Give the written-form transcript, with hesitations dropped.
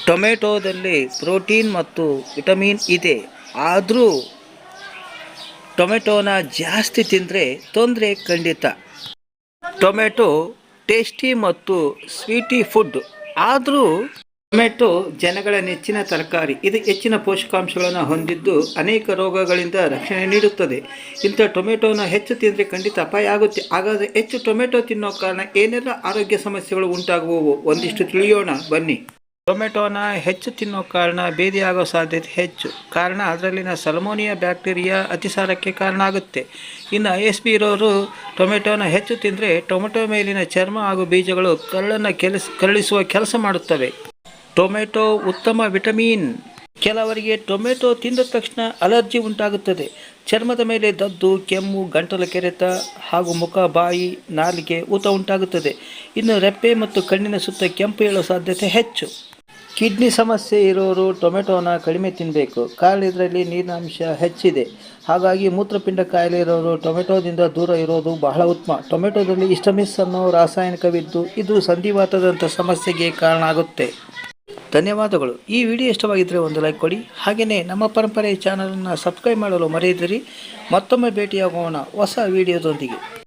ಟೊಮೆಟೊದಲ್ಲಿ protein ಮತ್ತು vitamin ಇದೆ. ಆದರೂ ಟೊಮೆಟೊನ ಜಾಸ್ತಿ ತಿಂದರೆ ತೊಂದರೆ ಖಂಡಿತ. ಟೊಮೆಟೊ ಟೇಸ್ಟಿ ಮತ್ತು ಸ್ವೀಟಿ ಫುಡ್. ಆದರೂ ಟೊಮೆಟೊ ಜನಗಳ ನೆಚ್ಚಿನ ತರಕಾರಿ. ಇದು ಹೆಚ್ಚಿನ ಪೋಷಕಾಂಶಗಳನ್ನು ಹೊಂದಿದ್ದು ಅನೇಕ ರೋಗಗಳಿಂದ ರಕ್ಷಣೆ ನೀಡುತ್ತದೆ. ಇಂಥ ಟೊಮೆಟೊನ ಹೆಚ್ಚು ತಿಂದರೆ ಖಂಡಿತ ಅಪಾಯ ಆಗುತ್ತೆ. ಹಾಗಾದರೆ ಹೆಚ್ಚು ಟೊಮೆಟೊ ತಿನ್ನೋ ಕಾರಣ ಏನೆಲ್ಲ ಆರೋಗ್ಯ ಸಮಸ್ಯೆಗಳು ಉಂಟಾಗುವವು ಒಂದಿಷ್ಟು ತಿಳಿಯೋಣ ಬನ್ನಿ. ಟೊಮೆಟೊನ ಹೆಚ್ಚು ತಿನ್ನೋ ಕಾರಣ ಭೇದಿಯಾಗೋ ಸಾಧ್ಯತೆ ಹೆಚ್ಚು. ಕಾರಣ ಅದರಲ್ಲಿನ ಸಲ್ಮೋನಿಯಾ ಬ್ಯಾಕ್ಟೀರಿಯಾ ಅತಿಸಾರಕ್ಕೆ ಕಾರಣ ಆಗುತ್ತೆ. ಇನ್ನು ISB ಇರೋರು ಟೊಮೆಟೊನ ಹೆಚ್ಚು ತಿಂದರೆ ಟೊಮೆಟೊ ಮೇಲಿನ ಚರ್ಮ ಹಾಗೂ ಬೀಜಗಳು ಕರಳನ್ನು ಕರಳಿಸುವ ಕೆಲಸ ಮಾಡುತ್ತವೆ. ಟೊಮೆಟೊ ಉತ್ತಮ ವಿಟಮಿನ್. ಕೆಲವರಿಗೆ ಟೊಮೆಟೊ ತಿಂದ ತಕ್ಷಣ ಅಲರ್ಜಿ ಉಂಟಾಗುತ್ತದೆ. ಚರ್ಮದ ಮೇಲೆ ದದ್ದು, ಕೆಮ್ಮು, ಗಂಟಲು ಕೆರೆತ ಹಾಗೂ ಮುಖ, ಬಾಯಿ, ನಾಲಿಗೆ ಊತ ಉಂಟಾಗುತ್ತದೆ. ಇನ್ನು ರೆಪ್ಪೆ ಮತ್ತು ಕಣ್ಣಿನ ಸುತ್ತ ಕೆಂಪು ಏಳುವ ಸಾಧ್ಯತೆ ಹೆಚ್ಚು. ಕಿಡ್ನಿ ಸಮಸ್ಯೆ ಇರೋರು ಟೊಮೆಟೊನ ಕಡಿಮೆ ತಿನ್ನಬೇಕು. ಕಾರಣ ಇದರಲ್ಲಿ ನೀರಿನ ಅಂಶ ಹೆಚ್ಚಿದೆ. ಹಾಗಾಗಿ ಮೂತ್ರಪಿಂಡ ಕಾಯಿಲೆ ಇರೋರು ಟೊಮೆಟೊದಿಂದ ದೂರ ಇರೋದು ಬಹಳ ಉತ್ತಮ. ಟೊಮೆಟೊದಲ್ಲಿ ಹಿಸ್ಟಮಿನ್ ಅನ್ನೋ ರಾಸಾಯನಿಕವಿದ್ದು ಇದು ಸಂಧಿವಾತದಂಥ ಸಮಸ್ಯೆಗೆ ಕಾರಣ ಆಗುತ್ತೆ. ಧನ್ಯವಾದಗಳು. ಈ ವಿಡಿಯೋ ಇಷ್ಟವಾಗಿದ್ದರೆ ಒಂದು ಲೈಕ್ ಕೊಡಿ. ಹಾಗೆಯೇ ನಮ್ಮ ಪರಂಪರೆ ಚಾನಲನ್ನು ಸಬ್ಸ್ಕ್ರೈಬ್ ಮಾಡಲು ಮರೆಯದಿರಿ. ಮತ್ತೊಮ್ಮೆ ಭೇಟಿಯಾಗೋಣ ಹೊಸ ವಿಡಿಯೋದೊಂದಿಗೆ.